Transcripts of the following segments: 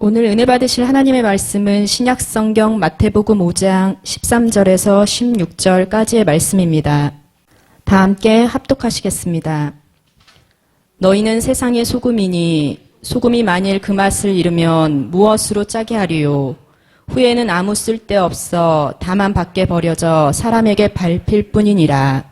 오늘 은혜 받으실 하나님의 말씀은 신약성경 마태복음 5장 13절에서 16절까지의 말씀입니다. 다 함께 합독하시겠습니다. 너희는 세상의 소금이니 소금이 만일 그 맛을 잃으면 무엇으로 짜게 하리요? 후에는 아무 쓸데없어 다만 밖에 버려져 사람에게 밟힐 뿐이니라.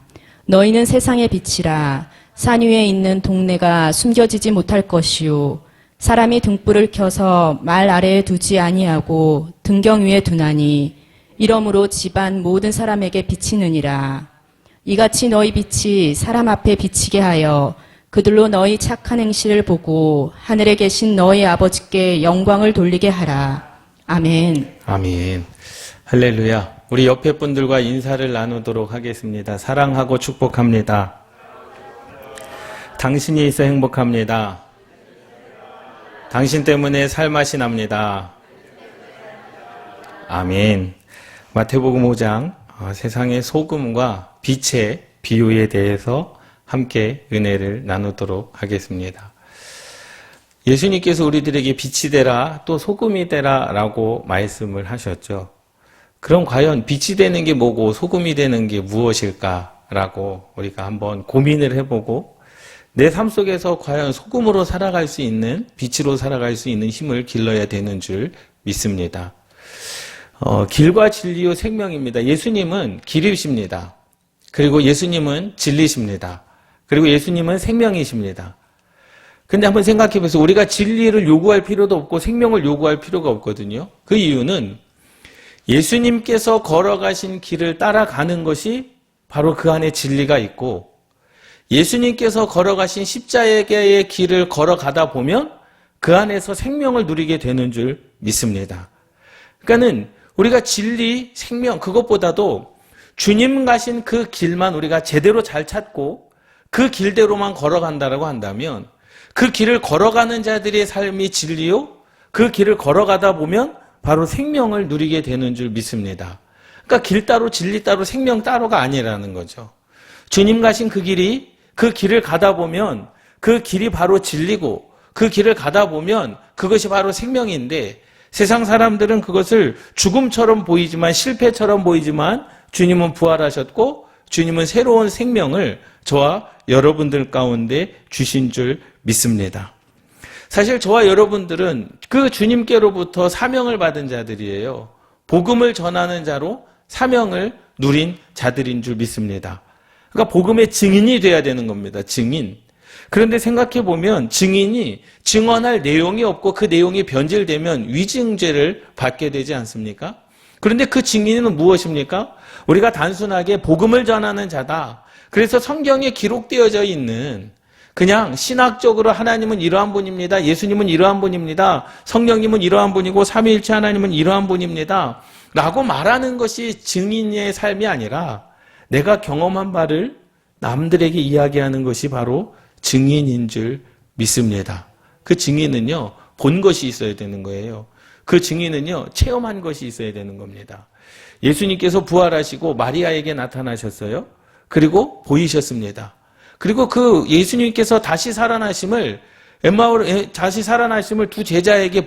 너희는 세상의 빛이라. 산 위에 있는 동네가 숨겨지지 못할 것이요. 사람이 등불을 켜서 말 아래에 두지 아니하고 등경 위에 두나니 이러므로 집안 모든 사람에게 비치느니라. 이같이 너희 빛이 사람 앞에 비치게 하여 그들로 너희 착한 행실을 보고 하늘에 계신 너희 아버지께 영광을 돌리게 하라. 아멘. 아멘. 할렐루야. 우리 옆에 분들과 인사를 나누도록 하겠습니다. 사랑하고 축복합니다. 당신이 있어 행복합니다. 당신 때문에 살맛이 납니다. 아멘. 마태복음 5장 세상의 소금과 빛의 비유에 대해서 함께 은혜를 나누도록 하겠습니다. 예수님께서 우리들에게 빛이 되라 또 소금이 되라 라고 말씀을 하셨죠. 그럼 과연 빛이 되는 게 뭐고 소금이 되는 게 무엇일까 라고 우리가 한번 고민을 해보고 내 삶 속에서 과연 소금으로 살아갈 수 있는, 빛으로 살아갈 수 있는 힘을 길러야 되는 줄 믿습니다. 길과 진리요 생명입니다. 예수님은 길이십니다. 그리고 예수님은 진리십니다. 그리고 예수님은 생명이십니다. 근데 한번 생각해 보세요. 우리가 진리를 요구할 필요도 없고 생명을 요구할 필요가 없거든요. 그 이유는 예수님께서 걸어가신 길을 따라가는 것이 바로 그 안에 진리가 있고 예수님께서 걸어가신 십자가의 길을 걸어가다 보면 그 안에서 생명을 누리게 되는 줄 믿습니다. 그러니까는 우리가 진리, 생명 그것보다도 주님 가신 그 길만 우리가 제대로 잘 찾고 그 길대로만 걸어간다라고 한다면 그 길을 걸어가는 자들의 삶이 진리요? 그 길을 걸어가다 보면 바로 생명을 누리게 되는 줄 믿습니다. 그러니까 길 따로 진리 따로 생명 따로가 아니라는 거죠. 주님 가신 그 길이 그 길을 가다 보면 그 길이 바로 진리고 그 길을 가다 보면 그것이 바로 생명인데 세상 사람들은 그것을 죽음처럼 보이지만 실패처럼 보이지만 주님은 부활하셨고 주님은 새로운 생명을 저와 여러분들 가운데 주신 줄 믿습니다. 사실 저와 여러분들은 그 주님께로부터 사명을 받은 자들이에요. 복음을 전하는 자로 사명을 누린 자들인 줄 믿습니다. 그러니까 복음의 증인이 돼야 되는 겁니다. 증인. 그런데 생각해 보면 증인이 증언할 내용이 없고 그 내용이 변질되면 위증죄를 받게 되지 않습니까? 그런데 그 증인은 무엇입니까? 우리가 단순하게 복음을 전하는 자다. 그래서 성경에 기록되어져 있는 그냥 신학적으로 하나님은 이러한 분입니다. 예수님은 이러한 분입니다. 성령님은 이러한 분이고 삼위일체 하나님은 이러한 분입니다. 라고 말하는 것이 증인의 삶이 아니라 내가 경험한 바를 남들에게 이야기하는 것이 바로 증인인 줄 믿습니다. 그 증인은요, 본 것이 있어야 되는 거예요. 그 증인은요, 체험한 것이 있어야 되는 겁니다. 예수님께서 부활하시고 마리아에게 나타나셨어요. 그리고 보이셨습니다. 그리고 그 예수님께서 다시 살아나심을 두 제자에게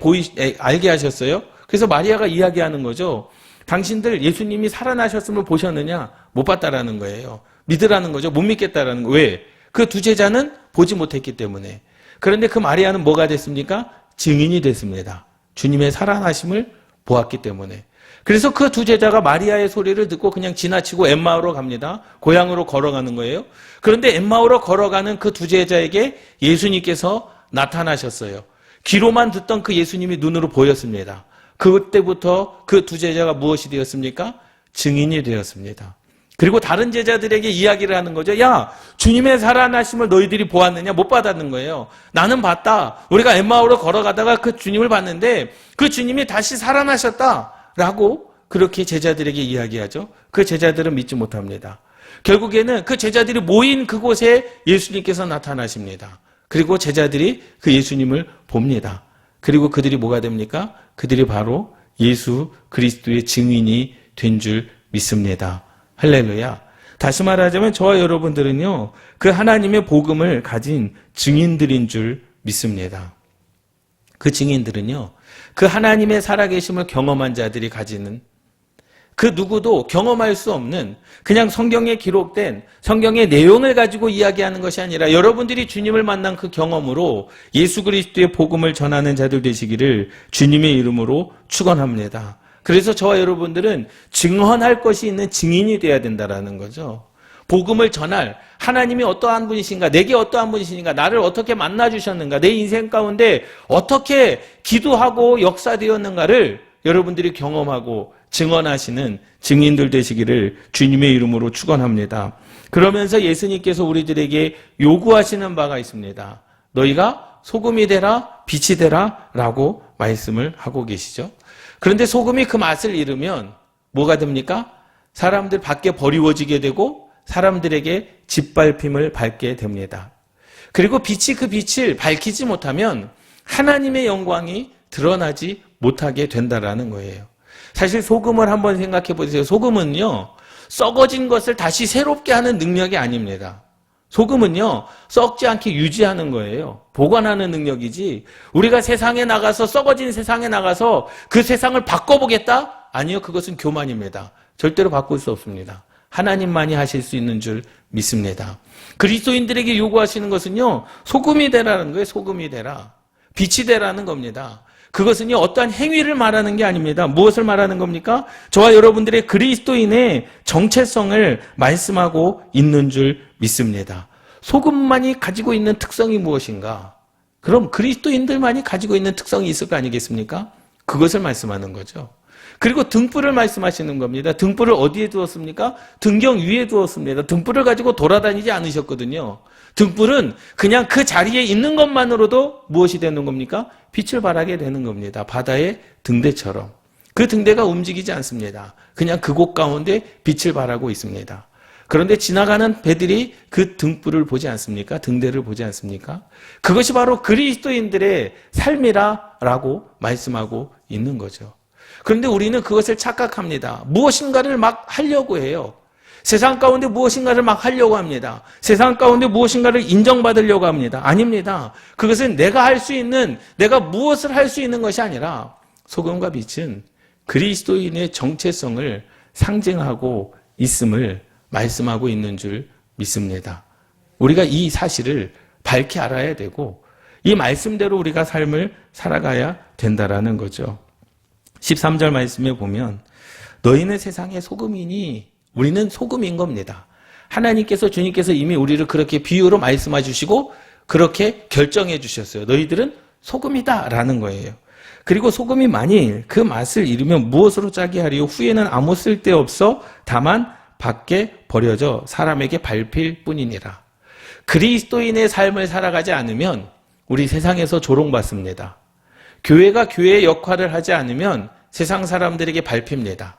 알게 하셨어요. 그래서 마리아가 이야기하는 거죠. 당신들 예수님이 살아나셨음을 보셨느냐? 못 봤다라는 거예요. 믿으라는 거죠. 못 믿겠다라는 거. 왜? 그 두 제자는 보지 못했기 때문에. 그런데 그 마리아는 뭐가 됐습니까? 증인이 됐습니다. 주님의 살아나심을 보았기 때문에. 그래서 그 두 제자가 마리아의 소리를 듣고 그냥 지나치고 엠마오로 갑니다. 고향으로 걸어가는 거예요. 그런데 엠마오로 걸어가는 그 두 제자에게 예수님께서 나타나셨어요. 귀로만 듣던 그 예수님이 눈으로 보였습니다. 그때부터 그 두 제자가 무엇이 되었습니까? 증인이 되었습니다. 그리고 다른 제자들에게 이야기를 하는 거죠. 야, 주님의 살아나심을 너희들이 보았느냐? 못 받았는 거예요. 나는 봤다. 우리가 엠마오로 걸어가다가 그 주님을 봤는데 그 주님이 다시 살아나셨다. 라고 그렇게 제자들에게 이야기하죠. 그 제자들은 믿지 못합니다. 결국에는 그 제자들이 모인 그곳에 예수님께서 나타나십니다. 그리고 제자들이 그 예수님을 봅니다. 그리고 그들이 뭐가 됩니까? 그들이 바로 예수 그리스도의 증인이 된 줄 믿습니다. 할렐루야. 다시 말하자면 저와 여러분들은요, 그 하나님의 복음을 가진 증인들인 줄 믿습니다. 그 증인들은요, 그 하나님의 살아계심을 경험한 자들이 가지는, 그 누구도 경험할 수 없는, 그냥 성경에 기록된 성경의 내용을 가지고 이야기하는 것이 아니라 여러분들이 주님을 만난 그 경험으로 예수 그리스도의 복음을 전하는 자들 되시기를 주님의 이름으로 축원합니다. 그래서 저와 여러분들은 증언할 것이 있는 증인이 되어야 된다라는 거죠. 복음을 전할 하나님이 어떠한 분이신가, 내게 어떠한 분이신가, 나를 어떻게 만나주셨는가, 내 인생 가운데 어떻게 기도하고 역사되었는가를 여러분들이 경험하고 증언하시는 증인들 되시기를 주님의 이름으로 축원합니다. 그러면서 예수님께서 우리들에게 요구하시는 바가 있습니다. 너희가 소금이 되라, 빛이 되라 라고 말씀을 하고 계시죠. 그런데 소금이 그 맛을 잃으면 뭐가 됩니까? 사람들 밖에 버리워지게 되고 사람들에게 짓밟힘을 받게 됩니다. 그리고 빛이 그 빛을 밝히지 못하면 하나님의 영광이 드러나지 못하게 된다라는 거예요. 사실 소금을 한번 생각해 보세요. 소금은요, 썩어진 것을 다시 새롭게 하는 능력이 아닙니다. 소금은요, 썩지 않게 유지하는 거예요. 보관하는 능력이지, 우리가 세상에 나가서, 썩어진 세상에 나가서 그 세상을 바꿔보겠다? 아니요, 그것은 교만입니다. 절대로 바꿀 수 없습니다. 하나님만이 하실 수 있는 줄 믿습니다. 그리스도인들에게 요구하시는 것은요, 소금이 되라는 거예요. 소금이 되라. 빛이 되라는 겁니다. 그것은요, 어떠한 행위를 말하는 게 아닙니다. 무엇을 말하는 겁니까? 저와 여러분들의 그리스도인의 정체성을 말씀하고 있는 줄 믿습니다. 소금만이 가지고 있는 특성이 무엇인가? 그럼 그리스도인들만이 가지고 있는 특성이 있을 거 아니겠습니까? 그것을 말씀하는 거죠. 그리고 등불을 말씀하시는 겁니다. 등불을 어디에 두었습니까? 등경 위에 두었습니다. 등불을 가지고 돌아다니지 않으셨거든요. 등불은 그냥 그 자리에 있는 것만으로도 무엇이 되는 겁니까? 빛을 발하게 되는 겁니다. 바다의 등대처럼. 그 등대가 움직이지 않습니다. 그냥 그곳 가운데 빛을 발하고 있습니다. 그런데 지나가는 배들이 그 등불을 보지 않습니까? 등대를 보지 않습니까? 그것이 바로 그리스도인들의 삶이라고 말씀하고 있는 거죠. 그런데 우리는 그것을 착각합니다. 무엇인가를 막 하려고 해요. 세상 가운데 무엇인가를 막 하려고 합니다. 세상 가운데 무엇인가를 인정받으려고 합니다. 아닙니다. 그것은 내가 할 수 있는, 내가 무엇을 할 수 있는 것이 아니라 소금과 빛은 그리스도인의 정체성을 상징하고 있음을 말씀하고 있는 줄 믿습니다. 우리가 이 사실을 밝히 알아야 되고 이 말씀대로 우리가 삶을 살아가야 된다라는 거죠. 13절 말씀에 보면 너희는 세상의 소금이니, 우리는 소금인 겁니다. 하나님께서, 주님께서 이미 우리를 그렇게 비유로 말씀해 주시고 그렇게 결정해 주셨어요. 너희들은 소금이다 라는 거예요. 그리고 소금이 만일 그 맛을 잃으면 무엇으로 짜게 하리요? 후에는 아무 쓸데없어 다만 밖에 버려져 사람에게 밟힐 뿐이니라. 그리스도인의 삶을 살아가지 않으면 우리 세상에서 조롱받습니다. 교회가 교회의 역할을 하지 않으면 세상 사람들에게 밟힙니다.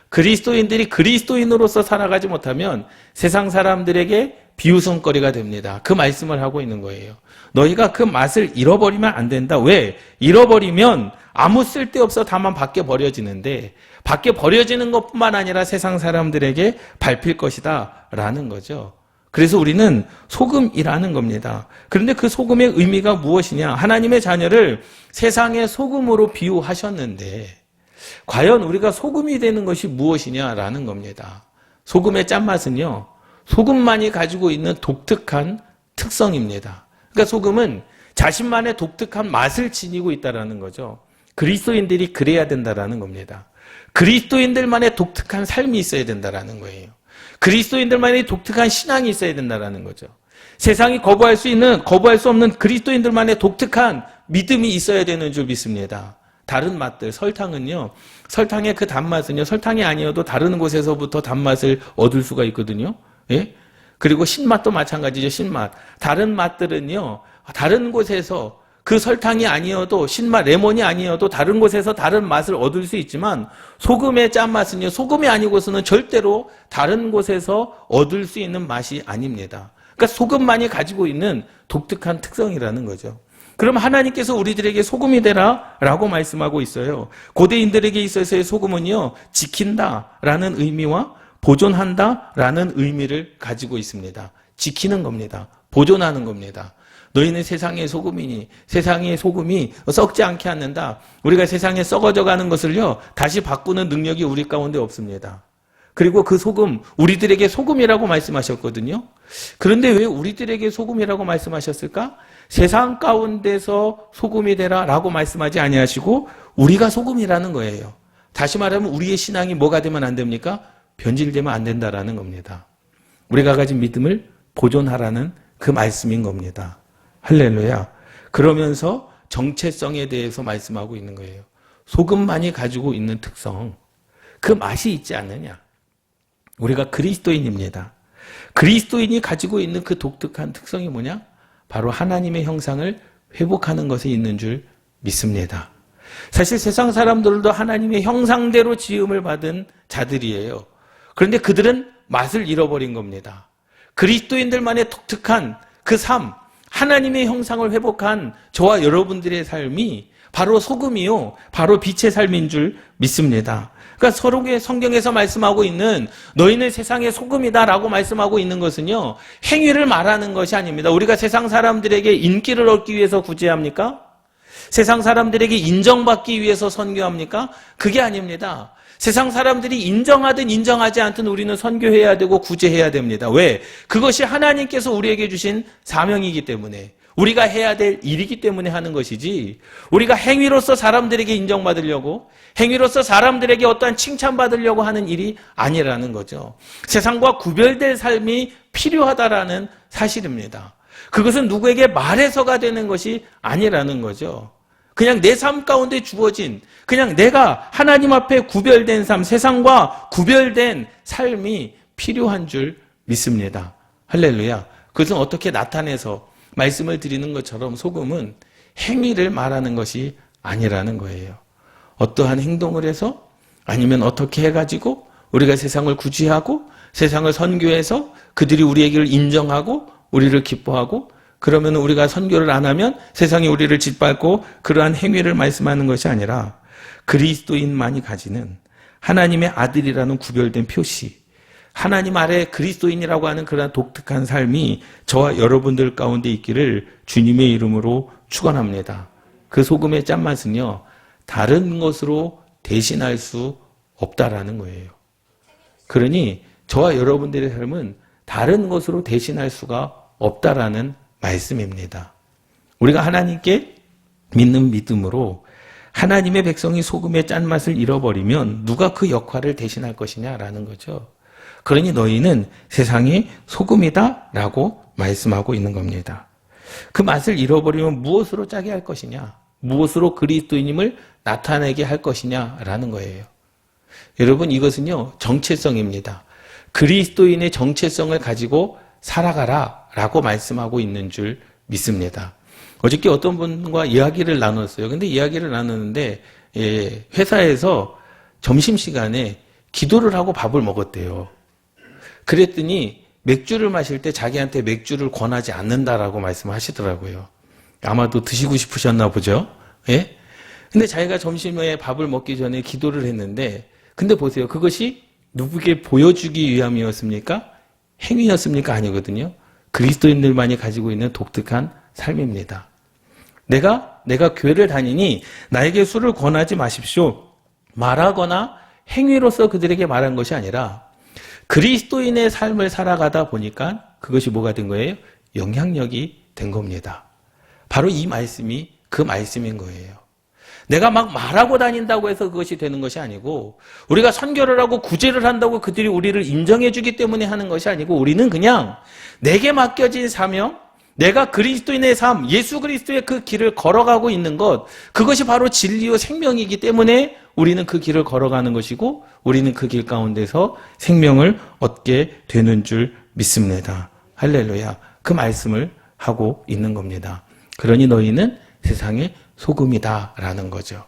그리스도인들이 그리스도인으로서 살아가지 못하면 세상 사람들에게 비웃음거리가 됩니다. 그 말씀을 하고 있는 거예요. 너희가 그 맛을 잃어버리면 안 된다. 왜? 잃어버리면 아무 쓸데없어 다만 밖에 버려지는데, 밖에 버려지는 것뿐만 아니라 세상 사람들에게 밟힐 것이다 라는 거죠. 그래서 우리는 소금이라는 겁니다. 그런데 그 소금의 의미가 무엇이냐? 하나님의 자녀를 세상의 소금으로 비유하셨는데 과연 우리가 소금이 되는 것이 무엇이냐라는 겁니다. 소금의 짠맛은요, 소금만이 가지고 있는 독특한 특성입니다. 그러니까 소금은 자신만의 독특한 맛을 지니고 있다는 거죠. 그리스도인들이 그래야 된다는 겁니다. 그리스도인들만의 독특한 삶이 있어야 된다는 거예요. 그리스도인들만의 독특한 신앙이 있어야 된다는 거죠. 세상이 거부할 수 없는 그리스도인들만의 독특한 믿음이 있어야 되는 줄 믿습니다. 다른 맛들, 설탕은요, 설탕의 그 단맛은요, 설탕이 아니어도 다른 곳에서부터 단맛을 얻을 수가 있거든요. 예? 그리고 신맛도 마찬가지죠, 신맛. 다른 맛들은요, 다른 곳에서 그 설탕이 아니어도, 신맛, 레몬이 아니어도 다른 곳에서 다른 맛을 얻을 수 있지만 소금의 짠맛은요, 소금이 아니고서는 절대로 다른 곳에서 얻을 수 있는 맛이 아닙니다. 그러니까 소금만이 가지고 있는 독특한 특성이라는 거죠. 그럼 하나님께서 우리들에게 소금이 되라 라고 말씀하고 있어요. 고대인들에게 있어서의 소금은요, 지킨다라는 의미와 보존한다라는 의미를 가지고 있습니다. 지키는 겁니다. 보존하는 겁니다. 너희는 세상의 소금이니 세상의 소금이 썩지 않게 않는다. 우리가 세상에 썩어져 가는 것을요 다시 바꾸는 능력이 우리 가운데 없습니다. 그리고 그 소금, 우리들에게 소금이라고 말씀하셨거든요. 그런데 왜 우리들에게 소금이라고 말씀하셨을까? 세상 가운데서 소금이 되라 라고 말씀하지 아니하시고 우리가 소금이라는 거예요. 다시 말하면 우리의 신앙이 뭐가 되면 안 됩니까? 변질되면 안 된다라는 겁니다. 우리가 가진 믿음을 보존하라는 그 말씀인 겁니다. 할렐루야. 그러면서 정체성에 대해서 말씀하고 있는 거예요. 소금만이 가지고 있는 특성, 그 맛이 있지 않느냐. 우리가 그리스도인입니다. 그리스도인이 가지고 있는 그 독특한 특성이 뭐냐? 바로 하나님의 형상을 회복하는 것에 있는 줄 믿습니다. 사실 세상 사람들도 하나님의 형상대로 지음을 받은 자들이에요. 그런데 그들은 맛을 잃어버린 겁니다. 그리스도인들만의 독특한 그 삶, 하나님의 형상을 회복한 저와 여러분들의 삶이 바로 소금이요, 바로 빛의 삶인 줄 믿습니다. 그러니까 서로의 성경에서 말씀하고 있는 너희는 세상의 소금이다라고 말씀하고 있는 것은요, 행위를 말하는 것이 아닙니다. 우리가 세상 사람들에게 인기를 얻기 위해서 구제합니까? 세상 사람들에게 인정받기 위해서 선교합니까? 그게 아닙니다. 세상 사람들이 인정하든 인정하지 않든 우리는 선교해야 되고 구제해야 됩니다. 왜? 그것이 하나님께서 우리에게 주신 사명이기 때문에, 우리가 해야 될 일이기 때문에 하는 것이지, 우리가 행위로서 사람들에게 인정받으려고, 행위로서 사람들에게 어떠한 칭찬받으려고 하는 일이 아니라는 거죠. 세상과 구별될 삶이 필요하다라는 사실입니다. 그것은 누구에게 말해서가 되는 것이 아니라는 거죠. 그냥 내 삶 가운데 주어진, 그냥 내가 하나님 앞에 구별된 삶, 세상과 구별된 삶이 필요한 줄 믿습니다. 할렐루야. 그것은 어떻게 나타내서 말씀을 드리는 것처럼 소금은 행위를 말하는 것이 아니라는 거예요. 어떠한 행동을 해서, 아니면 어떻게 해가지고 우리가 세상을 구제하고 세상을 선교해서 그들이 우리에게를 인정하고 우리를 기뻐하고, 그러면 우리가 선교를 안 하면 세상이 우리를 짓밟고, 그러한 행위를 말씀하는 것이 아니라 그리스도인만이 가지는 하나님의 아들이라는 구별된 표시, 하나님 아래 그리스도인이라고 하는 그러한 독특한 삶이 저와 여러분들 가운데 있기를 주님의 이름으로 축원합니다. 그 소금의 짠맛은요, 다른 것으로 대신할 수 없다라는 거예요. 그러니 저와 여러분들의 삶은 다른 것으로 대신할 수가 없다라는 말씀입니다. 우리가 하나님께 믿는 믿음으로 하나님의 백성이 소금의 짠맛을 잃어버리면 누가 그 역할을 대신할 것이냐라는 거죠. 그러니 너희는 세상의 소금이다 라고 말씀하고 있는 겁니다. 그 맛을 잃어버리면 무엇으로 짜게 할 것이냐, 무엇으로 그리스도인임을 나타내게 할 것이냐라는 거예요. 여러분, 이것은요 정체성입니다. 그리스도인의 정체성을 가지고 살아가라 라고 말씀하고 있는 줄 믿습니다. 어저께 어떤 분과 이야기를 나눴어요. 근데 이야기를 나누는데 회사에서 점심시간에 기도를 하고 밥을 먹었대요. 그랬더니 맥주를 마실 때 자기한테 맥주를 권하지 않는다라고 말씀하시더라고요. 아마도 드시고 싶으셨나 보죠. 예? 근데 자기가 점심에 밥을 먹기 전에 기도를 했는데, 근데 보세요. 그것이 누구에게 보여주기 위함이었습니까? 행위였습니까? 아니거든요. 그리스도인들만이 가지고 있는 독특한 삶입니다. 내가 교회를 다니니 나에게 술을 권하지 마십시오. 말하거나 행위로서 그들에게 말한 것이 아니라 그리스도인의 삶을 살아가다 보니까 그것이 뭐가 된 거예요? 영향력이 된 겁니다. 바로 이 말씀이 그 말씀인 거예요. 내가 막 말하고 다닌다고 해서 그것이 되는 것이 아니고, 우리가 선교를 하고 구제를 한다고 그들이 우리를 인정해 주기 때문에 하는 것이 아니고, 우리는 그냥 내게 맡겨진 사명, 내가 그리스도인의 삶, 예수 그리스도의 그 길을 걸어가고 있는 것, 그것이 바로 진리요 생명이기 때문에 우리는 그 길을 걸어가는 것이고, 우리는 그 길 가운데서 생명을 얻게 되는 줄 믿습니다. 할렐루야. 그 말씀을 하고 있는 겁니다. 그러니 너희는 세상의 소금이다라는 거죠.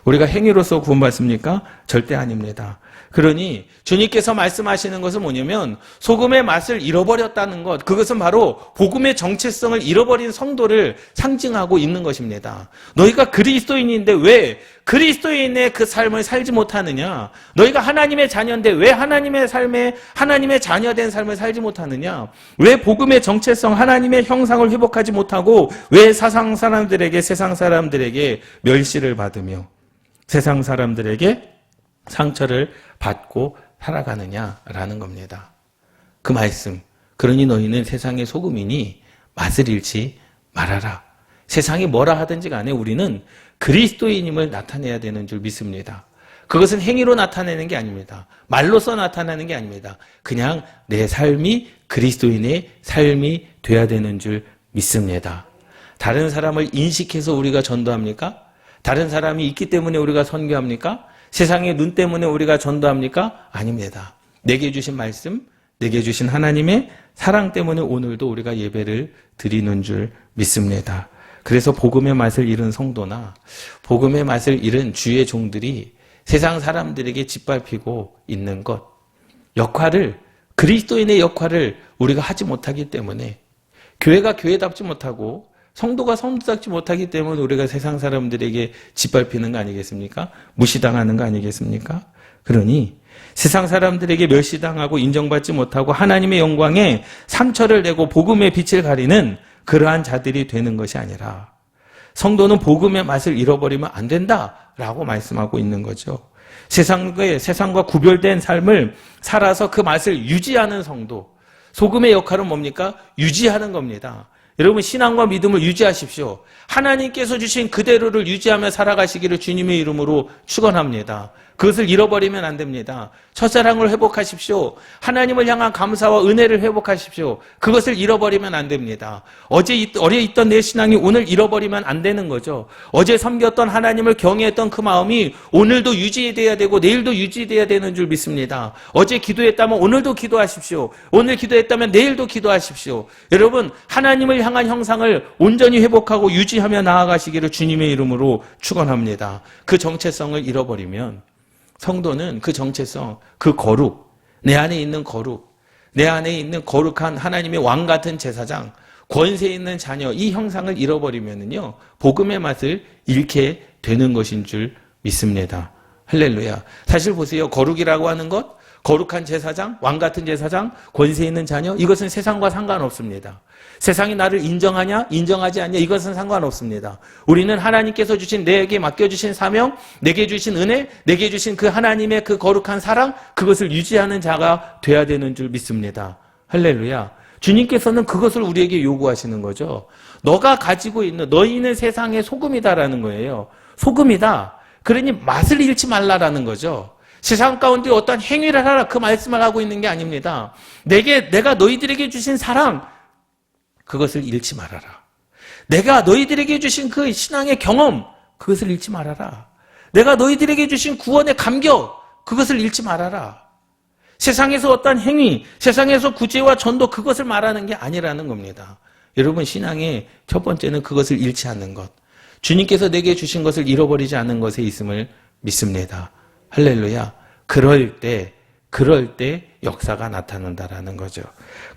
우리가 행위로서 구원받습니까? 절대 아닙니다. 그러니 주님께서 말씀하시는 것은 뭐냐면 소금의 맛을 잃어버렸다는 것, 그것은 바로 복음의 정체성을 잃어버린 성도를 상징하고 있는 것입니다. 너희가 그리스도인인데 왜 그리스도인의 그 삶을 살지 못하느냐? 너희가 하나님의 자녀인데 왜 하나님의 삶에 하나님의 자녀된 삶을 살지 못하느냐? 왜 복음의 정체성, 하나님의 형상을 회복하지 못하고 왜 세상 사람들에게 멸시를 받으며 세상 사람들에게 상처를 받고 살아가느냐라는 겁니다. 그 말씀. 그러니 너희는 세상의 소금이니 맛을 잃지 말아라. 세상이 뭐라 하든지 간에 우리는 그리스도인임을 나타내야 되는 줄 믿습니다. 그것은 행위로 나타내는 게 아닙니다. 말로써 나타내는 게 아닙니다. 그냥 내 삶이 그리스도인의 삶이 돼야 되는 줄 믿습니다. 다른 사람을 인식해서 우리가 전도합니까? 다른 사람이 있기 때문에 우리가 선교합니까? 세상의 눈 때문에 우리가 전도합니까? 아닙니다. 내게 주신 말씀, 내게 주신 하나님의 사랑 때문에 오늘도 우리가 예배를 드리는 줄 믿습니다. 그래서 복음의 맛을 잃은 성도나 복음의 맛을 잃은 주의 종들이 세상 사람들에게 짓밟히고 있는 것, 그리스도인의 역할을 우리가 하지 못하기 때문에 교회가 교회답지 못하고 성도가 성도답지 못하기 때문에 우리가 세상 사람들에게 짓밟히는 거 아니겠습니까? 무시당하는 거 아니겠습니까? 그러니 세상 사람들에게 멸시당하고 인정받지 못하고 하나님의 영광에 상처를 내고 복음의 빛을 가리는 그러한 자들이 되는 것이 아니라 성도는 복음의 맛을 잃어버리면 안 된다라고 말씀하고 있는 거죠. 세상과 구별된 삶을 살아서 그 맛을 유지하는 성도. 소금의 역할은 뭡니까? 유지하는 겁니다. 여러분 신앙과 믿음을 유지하십시오. 하나님께서 주신 그대로를 유지하며 살아가시기를 주님의 이름으로 축원합니다. 그것을 잃어버리면 안 됩니다. 첫사랑을 회복하십시오. 하나님을 향한 감사와 은혜를 회복하십시오. 그것을 잃어버리면 안 됩니다. 어제 있던 내 신앙이 오늘 잃어버리면 안 되는 거죠. 어제 섬겼던 하나님을 경외했던 그 마음이 오늘도 유지돼야 되고 내일도 유지돼야 되는 줄 믿습니다. 어제 기도했다면 오늘도 기도하십시오. 오늘 기도했다면 내일도 기도하십시오. 여러분 하나님을 향한 형상을 온전히 회복하고 유지하며 나아가시기를 주님의 이름으로 축원합니다. 그 정체성을 잃어버리면 성도는 그 정체성, 그 거룩, 내 안에 있는 거룩한 하나님의 왕 같은 제사장, 권세 있는 자녀, 이 형상을 잃어버리면은요, 복음의 맛을 잃게 되는 것인 줄 믿습니다. 할렐루야. 사실 보세요. 거룩이라고 하는 것, 거룩한 제사장, 왕 같은 제사장, 권세 있는 자녀, 이것은 세상과 상관없습니다. 세상이 나를 인정하냐, 인정하지 않냐, 이것은 상관없습니다. 우리는 하나님께서 주신 내게 맡겨주신 사명, 내게 주신 은혜, 내게 주신 그 하나님의 그 거룩한 사랑, 그것을 유지하는 자가 돼야 되는 줄 믿습니다. 할렐루야. 주님께서는 그것을 우리에게 요구하시는 거죠. 너가 가지고 있는, 너희는 세상의 소금이다라는 거예요. 소금이다. 그러니 맛을 잃지 말라라는 거죠. 세상 가운데 어떤 행위를 하라, 그 말씀을 하고 있는 게 아닙니다. 내가 너희들에게 주신 사랑, 그것을 잃지 말아라. 내가 너희들에게 주신 그 신앙의 경험, 그것을 잃지 말아라. 내가 너희들에게 주신 구원의 감격, 그것을 잃지 말아라. 세상에서 어떤 행위, 세상에서 구제와 전도, 그것을 말하는 게 아니라는 겁니다. 여러분 신앙의 첫 번째는 그것을 잃지 않는 것. 주님께서 내게 주신 것을 잃어버리지 않는 것에 있음을 믿습니다. 할렐루야. 그럴 때 역사가 나타난다라는 거죠.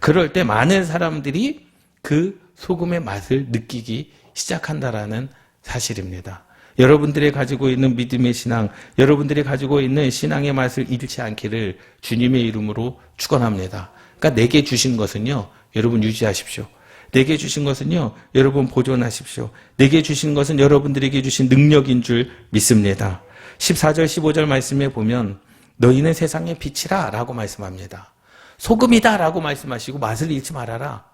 그럴 때 많은 사람들이 그 소금의 맛을 느끼기 시작한다라는 사실입니다. 여러분들이 가지고 있는 믿음의 신앙, 여러분들이 가지고 있는 신앙의 맛을 잃지 않기를 주님의 이름으로 축원합니다. 그러니까 내게 주신 것은요, 여러분 유지하십시오. 내게 주신 것은요, 여러분 보존하십시오. 내게 주신 것은 여러분들에게 주신 능력인 줄 믿습니다. 14절, 15절 말씀에 보면 너희는 세상의 빛이라 라고 말씀합니다. 소금이다 라고 말씀하시고 맛을 잃지 말아라.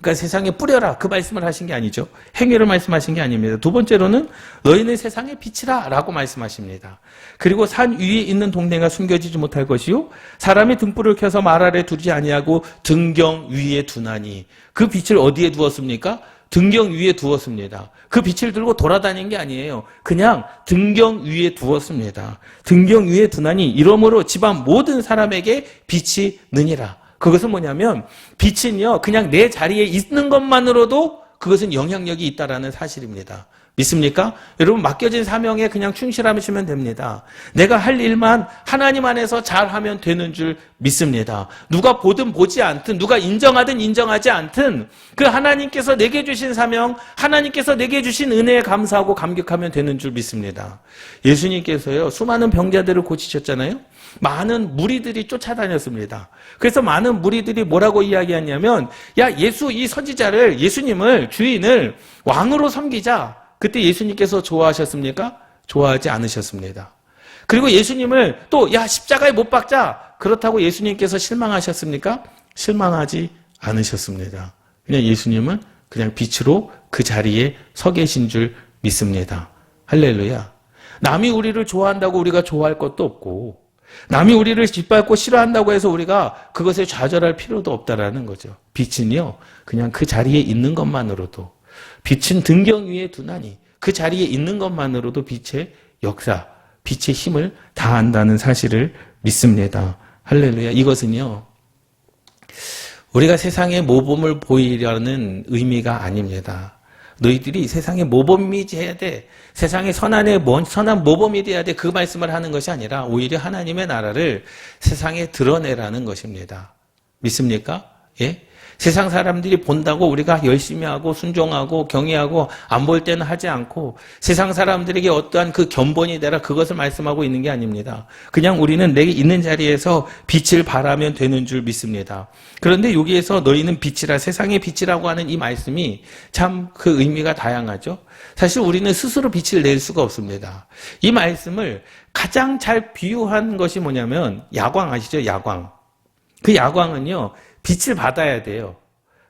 그러니까 세상에 뿌려라, 그 말씀을 하신 게 아니죠. 행위를 말씀하신 게 아닙니다. 두 번째로는 너희는 세상의 빛이라 라고 말씀하십니다. 그리고 산 위에 있는 동네가 숨겨지지 못할 것이요 사람이 등불을 켜서 말 아래 두지 아니하고 등경 위에 두나니. 그 빛을 어디에 두었습니까? 등경 위에 두었습니다. 그 빛을 들고 돌아다닌 게 아니에요. 그냥 등경 위에 두었습니다. 등경 위에 두나니 이러므로 집안 모든 사람에게 빛이 느니라. 그것은 뭐냐면 빛은요 그냥 내 자리에 있는 것만으로도 그것은 영향력이 있다라는 사실입니다. 믿습니까? 여러분 맡겨진 사명에 그냥 충실하시면 됩니다. 내가 할 일만 하나님 안에서 잘하면 되는 줄 믿습니다. 누가 보든 보지 않든 누가 인정하든 인정하지 않든 그 하나님께서 내게 주신 사명, 하나님께서 내게 주신 은혜에 감사하고 감격하면 되는 줄 믿습니다. 예수님께서요 수많은 병자들을 고치셨잖아요. 많은 무리들이 쫓아다녔습니다. 그래서 많은 무리들이 뭐라고 이야기하냐면 야 예수 이 선지자를 예수님을 주인을 왕으로 섬기자. 그때 예수님께서 좋아하셨습니까? 좋아하지 않으셨습니다. 그리고 예수님을 또 야 십자가에 못 박자. 그렇다고 예수님께서 실망하셨습니까? 실망하지 않으셨습니다. 그냥 예수님은 그냥 빛으로 그 자리에 서 계신 줄 믿습니다. 할렐루야. 남이 우리를 좋아한다고 우리가 좋아할 것도 없고 남이 우리를 짓밟고 싫어한다고 해서 우리가 그것에 좌절할 필요도 없다라는 거죠. 빛은요 그냥 그 자리에 있는 것만으로도 빛은 등경 위에 두나니 그 자리에 있는 것만으로도 빛의 역사, 빛의 힘을 다한다는 사실을 믿습니다. 할렐루야. 이것은요 우리가 세상에 모범을 보이려는 의미가 아닙니다. 너희들이 세상에 모범이 돼야 돼. 세상에 선한 모범이 돼야 돼. 그 말씀을 하는 것이 아니라 오히려 하나님의 나라를 세상에 드러내라는 것입니다. 믿습니까? 예? 세상 사람들이 본다고 우리가 열심히 하고 순종하고 경외하고 안 볼 때는 하지 않고 세상 사람들에게 어떠한 그 견본이 되라 그것을 말씀하고 있는 게 아닙니다. 그냥 우리는 내게 있는 자리에서 빛을 발하면 되는 줄 믿습니다. 그런데 여기에서 너희는 빛이라 세상의 빛이라고 하는 이 말씀이 참 그 의미가 다양하죠. 사실 우리는 스스로 빛을 낼 수가 없습니다. 이 말씀을 가장 잘 비유한 것이 뭐냐면 야광 아시죠? 야광. 그 야광은요. 빛을 받아야 돼요.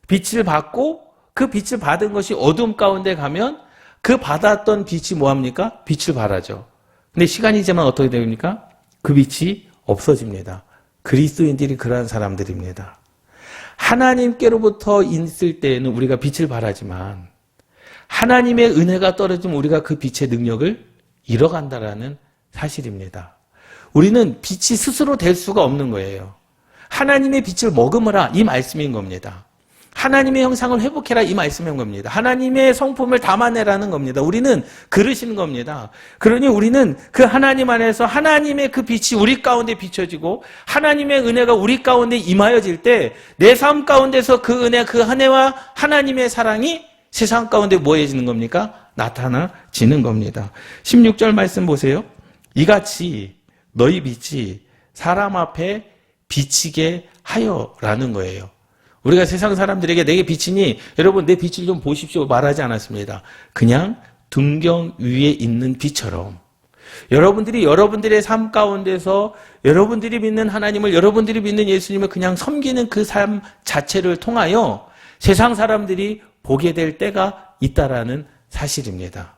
빛을 받고 그 빛을 받은 것이 어둠 가운데 가면 그 받았던 빛이 뭐합니까? 빛을 발하죠. 근데 시간이 지나면 어떻게 됩니까? 그 빛이 없어집니다. 그리스도인들이 그러한 사람들입니다. 하나님께로부터 있을 때에는 우리가 빛을 발하지만 하나님의 은혜가 떨어지면 우리가 그 빛의 능력을 잃어간다라는 사실입니다. 우리는 빛이 스스로 될 수가 없는 거예요. 하나님의 빛을 머금으라 이 말씀인 겁니다. 하나님의 형상을 회복해라 이 말씀인 겁니다. 하나님의 성품을 담아내라는 겁니다. 우리는 그러시는 겁니다. 그러니 우리는 그 하나님 안에서 하나님의 그 빛이 우리 가운데 비춰지고 하나님의 은혜가 우리 가운데 임하여질 때 내 삶 가운데서 그 은혜, 그 은혜와 하나님의 사랑이 세상 가운데 뭐해지는 겁니까? 나타나지는 겁니다. 16절 말씀 보세요. 이같이 너희 빛이 사람 앞에 비치게 하여라는 거예요. 우리가 세상 사람들에게 내게 비치니 여러분 내 빛을 좀 보십시오 말하지 않았습니다. 그냥 등경 위에 있는 빛처럼 여러분들이 여러분들의 삶 가운데서 여러분들이 믿는 하나님을 여러분들이 믿는 예수님을 그냥 섬기는 그 삶 자체를 통하여 세상 사람들이 보게 될 때가 있다라는 사실입니다.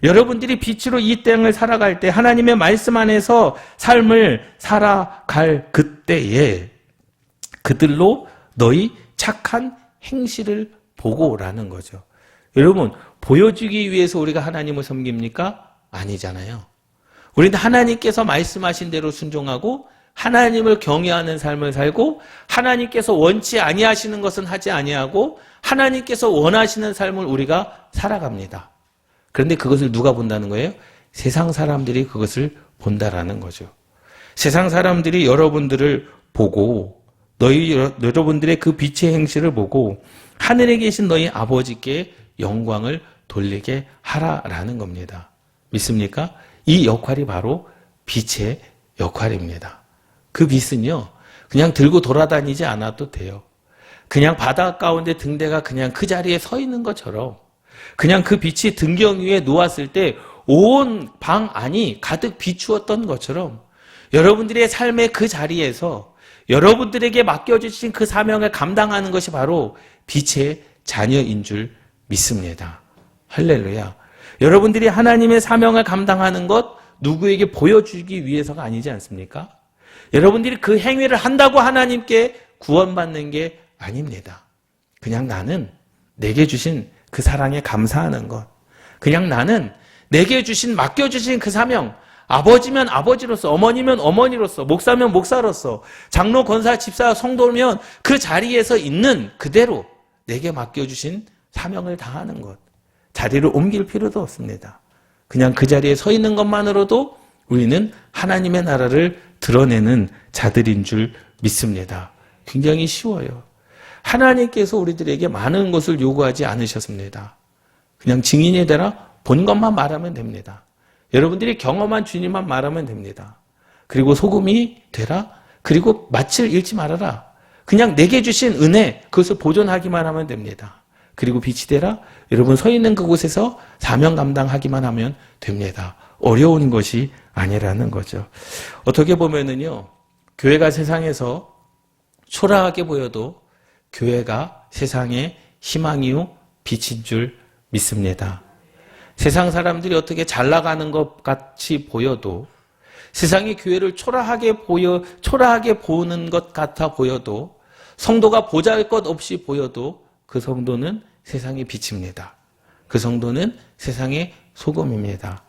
여러분들이 빛으로 이 땅을 살아갈 때 하나님의 말씀 안에서 삶을 살아갈 그때에 그들로 너희 착한 행실을 보고라는 거죠. 여러분 보여주기 위해서 우리가 하나님을 섬깁니까? 아니잖아요. 우리는 하나님께서 말씀하신 대로 순종하고 하나님을 경외하는 삶을 살고 하나님께서 원치 아니하시는 것은 하지 아니하고 하나님께서 원하시는 삶을 우리가 살아갑니다. 그런데 그것을 누가 본다는 거예요? 세상 사람들이 그것을 본다라는 거죠. 세상 사람들이 여러분들을 보고 여러분들의 그 빛의 행실을 보고 하늘에 계신 너희 아버지께 영광을 돌리게 하라라는 겁니다. 믿습니까? 이 역할이 바로 빛의 역할입니다. 그 빛은요, 그냥 들고 돌아다니지 않아도 돼요. 그냥 바다 가운데 등대가 그냥 그 자리에 서 있는 것처럼 그냥 그 빛이 등경 위에 놓았을 때 온 방 안이 가득 비추었던 것처럼 여러분들의 삶의 그 자리에서 여러분들에게 맡겨주신 그 사명을 감당하는 것이 바로 빛의 자녀인 줄 믿습니다. 할렐루야. 여러분들이 하나님의 사명을 감당하는 것 누구에게 보여주기 위해서가 아니지 않습니까? 여러분들이 그 행위를 한다고 하나님께 구원받는 게 아닙니다. 그냥 나는 내게 주신 그 사랑에 감사하는 것. 그냥 나는 내게 맡겨주신 그 사명. 아버지면 아버지로서, 어머니면 어머니로서, 목사면 목사로서, 장로, 권사, 집사, 성도면 그 자리에서 있는 그대로 내게 맡겨주신 사명을 다하는 것. 자리를 옮길 필요도 없습니다. 그냥 그 자리에 서 있는 것만으로도 우리는 하나님의 나라를 드러내는 자들인 줄 믿습니다. 굉장히 쉬워요. 하나님께서 우리들에게 많은 것을 요구하지 않으셨습니다. 그냥 증인이 되라, 본 것만 말하면 됩니다. 여러분들이 경험한 주님만 말하면 됩니다. 그리고 소금이 되라, 그리고 맏을 잃지 말아라. 그냥 내게 주신 은혜, 그것을 보존하기만 하면 됩니다. 그리고 빛이 되라, 여러분 서 있는 그곳에서 사명 감당하기만 하면 됩니다. 어려운 것이 아니라는 거죠. 어떻게 보면은요, 교회가 세상에서 초라하게 보여도 교회가 세상의 희망이요 빛인 줄 믿습니다. 세상 사람들이 어떻게 잘 나가는 것 같이 보여도, 세상이 교회를 초라하게 보는 것 같아 보여도, 성도가 보잘것없이 보여도 그 성도는 세상의 빛입니다. 그 성도는 세상의 소금입니다.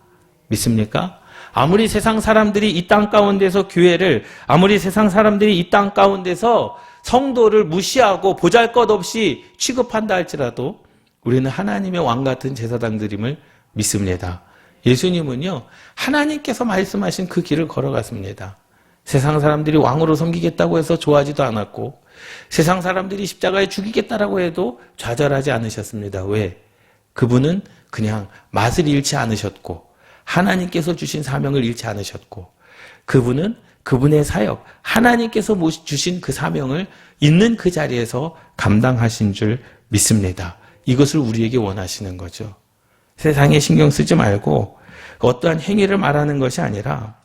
믿습니까? 아무리 세상 사람들이 이 땅 가운데서 교회를, 아무리 세상 사람들이 이 땅 가운데서 성도를 무시하고 보잘것없이 취급한다 할지라도 우리는 하나님의 왕 같은 제사장들임을 믿습니다. 예수님은요, 하나님께서 말씀하신 그 길을 걸어갔습니다. 세상 사람들이 왕으로 섬기겠다고 해서 좋아하지도 않았고, 세상 사람들이 십자가에 죽이겠다라고 해도 좌절하지 않으셨습니다. 왜? 그분은 그냥 맛을 잃지 않으셨고, 하나님께서 주신 사명을 잃지 않으셨고, 그분은 그분의 사역, 하나님께서 주신 그 사명을 있는 그 자리에서 감당하신 줄 믿습니다. 이것을 우리에게 원하시는 거죠. 세상에 신경 쓰지 말고 어떠한 행위를 말하는 것이 아니라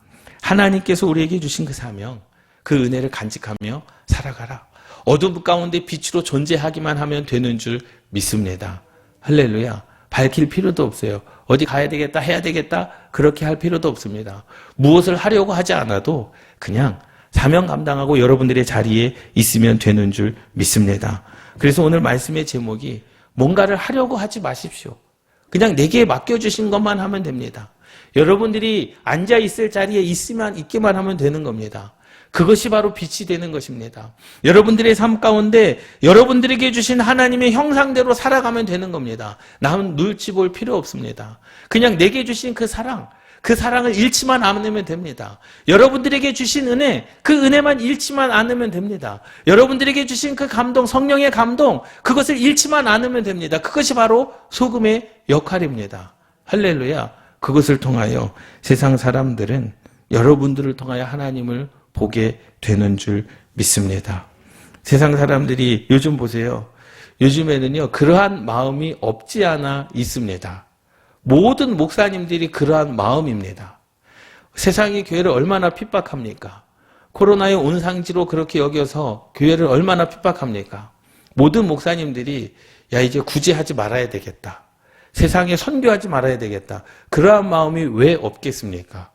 하나님께서 우리에게 주신 그 사명, 그 은혜를 간직하며 살아가라. 어둠 가운데 빛으로 존재하기만 하면 되는 줄 믿습니다. 할렐루야. 밝힐 필요도 없어요. 어디 가야 되겠다, 해야 되겠다, 그렇게 할 필요도 없습니다. 무엇을 하려고 하지 않아도 그냥 사명 감당하고 여러분들의 자리에 있으면 되는 줄 믿습니다. 그래서 오늘 말씀의 제목이 뭔가를 하려고 하지 마십시오. 그냥 내게 맡겨주신 것만 하면 됩니다. 여러분들이 앉아있을 자리에 있기만 하면 되는 겁니다. 그것이 바로 빛이 되는 것입니다. 여러분들의 삶 가운데 여러분들에게 주신 하나님의 형상대로 살아가면 되는 겁니다. 남은 눈치 볼 필요 없습니다. 그냥 내게 주신 그 사랑을 잃지만 않으면 됩니다. 여러분들에게 주신 은혜, 그 은혜만 잃지만 않으면 됩니다. 여러분들에게 주신 그 감동, 성령의 감동, 그것을 잃지만 않으면 됩니다. 그것이 바로 소금의 역할입니다. 할렐루야. 그것을 통하여 세상 사람들은 여러분들을 통하여 하나님을 보게 되는 줄 믿습니다. 세상 사람들이 요즘 보세요. 요즘에는요, 그러한 마음이 없지 않아 있습니다. 모든 목사님들이 그러한 마음입니다. 세상이 교회를 얼마나 핍박합니까? 코로나의 온상지로 그렇게 여겨서 교회를 얼마나 핍박합니까? 모든 목사님들이 야, 이제 굳이 하지 말아야 되겠다. 세상에 선교하지 말아야 되겠다. 그러한 마음이 왜 없겠습니까?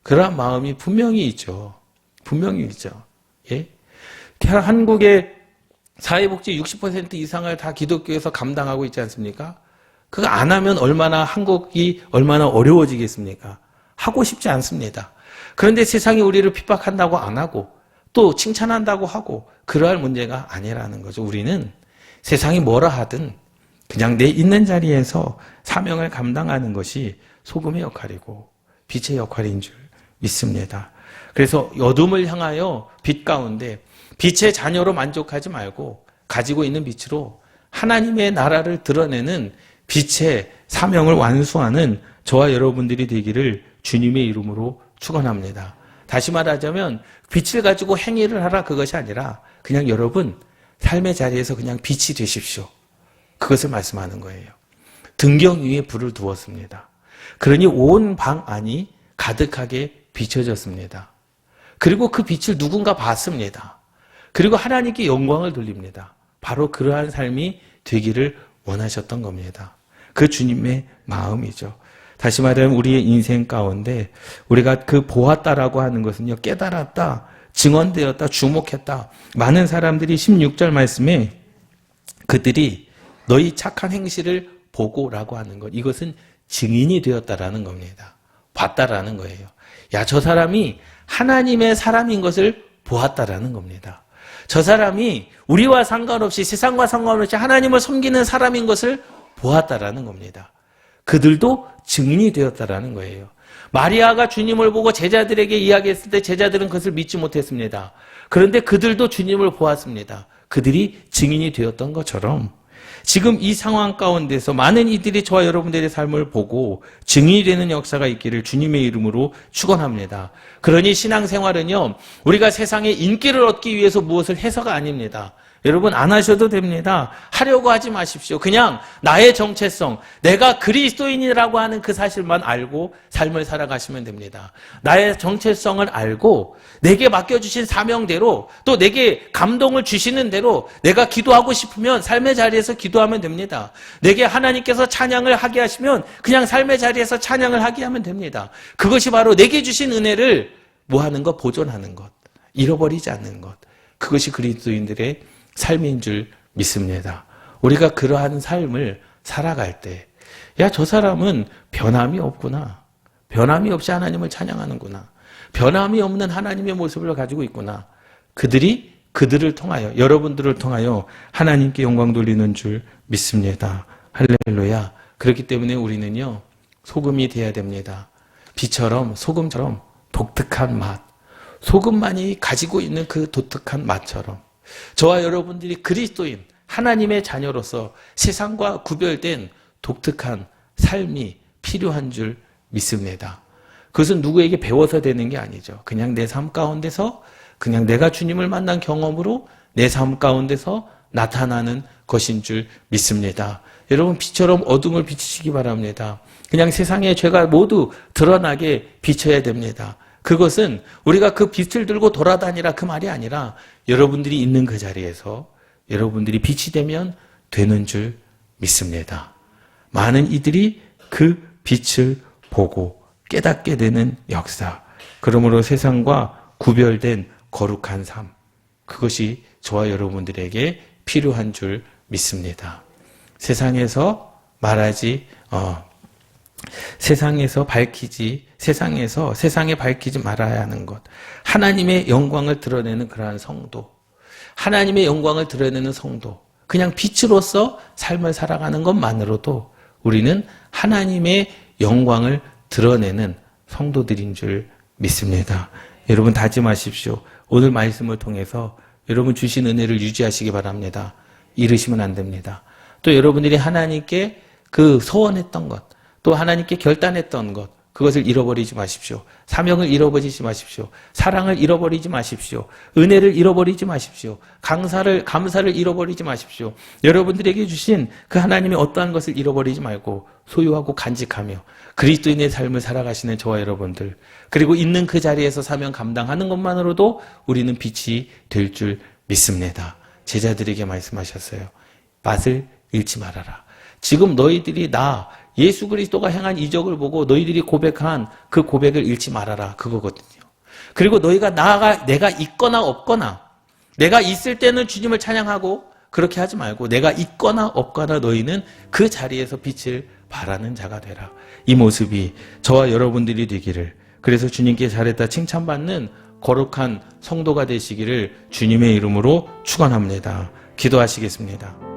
그러한 마음이 분명히 있죠. 분명히 있죠. 예? 한국의 사회복지 60% 이상을 다 기독교에서 감당하고 있지 않습니까? 그거 안 하면 한국이 얼마나 어려워지겠습니까? 하고 싶지 않습니다. 그런데 세상이 우리를 핍박한다고 안 하고 또 칭찬한다고 하고 그러할 문제가 아니라는 거죠. 우리는 세상이 뭐라 하든 그냥 내 있는 자리에서 사명을 감당하는 것이 소금의 역할이고 빛의 역할인 줄 믿습니다. 그래서 어둠을 향하여 빛 가운데 빛의 자녀로 만족하지 말고 가지고 있는 빛으로 하나님의 나라를 드러내는 빛의 사명을 완수하는 저와 여러분들이 되기를 주님의 이름으로 축원합니다. 다시 말하자면 빛을 가지고 행위를 하라 그것이 아니라 그냥 여러분 삶의 자리에서 그냥 빛이 되십시오. 그것을 말씀하는 거예요. 등경 위에 불을 두었습니다. 그러니 온 방 안이 가득하게 비춰졌습니다. 그리고 그 빛을 누군가 봤습니다. 그리고 하나님께 영광을 돌립니다. 바로 그러한 삶이 되기를 원하셨던 겁니다. 그 주님의 마음이죠. 다시 말하면 우리의 인생 가운데 우리가 그 보았다라고 하는 것은요, 깨달았다, 증언되었다, 주목했다. 많은 사람들이 16절 말씀에 그들이 너희 착한 행실을 보고라고 하는 것, 이것은 증인이 되었다라는 겁니다. 봤다라는 거예요. 야, 저 사람이 하나님의 사람인 것을 보았다라는 겁니다. 저 사람이 우리와 상관없이 세상과 상관없이 하나님을 섬기는 사람인 것을 보았다라는 겁니다. 그들도 증인이 되었다라는 거예요. 마리아가 주님을 보고 제자들에게 이야기했을 때 제자들은 그것을 믿지 못했습니다. 그런데 그들도 주님을 보았습니다. 그들이 증인이 되었던 것처럼 지금 이 상황 가운데서 많은 이들이 저와 여러분들의 삶을 보고 증인이 되는 역사가 있기를 주님의 이름으로 축원합니다. 그러니 신앙생활은요, 우리가 세상에 인기를 얻기 위해서 무엇을 해서가 아닙니다. 여러분 안 하셔도 됩니다. 하려고 하지 마십시오. 그냥 나의 정체성, 내가 그리스도인이라고 하는 그 사실만 알고 삶을 살아가시면 됩니다. 나의 정체성을 알고 내게 맡겨주신 사명대로 또 내게 감동을 주시는 대로 내가 기도하고 싶으면 삶의 자리에서 기도하면 됩니다. 내게 하나님께서 찬양을 하게 하시면 그냥 삶의 자리에서 찬양을 하게 하면 됩니다. 그것이 바로 내게 주신 은혜를 뭐하는 것? 보존하는 것. 잃어버리지 않는 것. 그것이 그리스도인들의 삶인 줄 믿습니다. 우리가 그러한 삶을 살아갈 때, 야, 저 사람은 변함이 없구나. 변함이 없이 하나님을 찬양하는구나. 변함이 없는 하나님의 모습을 가지고 있구나. 그들이 그들을 통하여, 여러분들을 통하여 하나님께 영광 돌리는 줄 믿습니다. 할렐루야. 그렇기 때문에 우리는요, 소금이 돼야 됩니다. 비처럼, 소금처럼 독특한 맛. 소금만이 가지고 있는 그 독특한 맛처럼 저와 여러분들이 그리스도인 하나님의 자녀로서 세상과 구별된 독특한 삶이 필요한 줄 믿습니다. 그것은 누구에게 배워서 되는 게 아니죠. 그냥 내 삶 가운데서 그냥 내가 주님을 만난 경험으로 내 삶 가운데서 나타나는 것인 줄 믿습니다. 여러분 빛처럼 어둠을 비추시기 바랍니다. 그냥 세상의 죄가 모두 드러나게 비춰야 됩니다. 그것은 우리가 그 빛을 들고 돌아다니라 그 말이 아니라 여러분들이 있는 그 자리에서 여러분들이 빛이 되면 되는 줄 믿습니다. 많은 이들이 그 빛을 보고 깨닫게 되는 역사. 그러므로 세상과 구별된 거룩한 삶. 그것이 저와 여러분들에게 필요한 줄 믿습니다. 세상에서 말하지, 세상에서 세상에 밝히지 말아야 하는 것. 하나님의 영광을 드러내는 그러한 성도. 하나님의 영광을 드러내는 성도. 그냥 빛으로서 삶을 살아가는 것만으로도 우리는 하나님의 영광을 드러내는 성도들인 줄 믿습니다. 여러분 다짐하십시오. 오늘 말씀을 통해서 여러분 주신 은혜를 유지하시기 바랍니다. 잃으시면 안 됩니다. 또 여러분들이 하나님께 그 소원했던 것, 또 하나님께 결단했던 것, 그것을 잃어버리지 마십시오. 사명을 잃어버리지 마십시오. 사랑을 잃어버리지 마십시오. 은혜를 잃어버리지 마십시오. 감사를 잃어버리지 마십시오. 여러분들에게 주신 그 하나님의 어떠한 것을 잃어버리지 말고 소유하고 간직하며 그리스도인의 삶을 살아가시는 저와 여러분들, 그리고 있는 그 자리에서 사명 감당하는 것만으로도 우리는 빛이 될 줄 믿습니다. 제자들에게 말씀하셨어요. 맛을 잃지 말아라. 지금 너희들이 예수 그리스도가 행한 이적을 보고 너희들이 고백한 그 고백을 잃지 말아라. 그거거든요. 그리고 내가 있거나 없거나, 내가 있을 때는 주님을 찬양하고 그렇게 하지 말고 내가 있거나 없거나 너희는 그 자리에서 빛을 발하는 자가 되라. 이 모습이 저와 여러분들이 되기를, 그래서 주님께 잘했다 칭찬받는 거룩한 성도가 되시기를 주님의 이름으로 축원합니다. 기도하시겠습니다.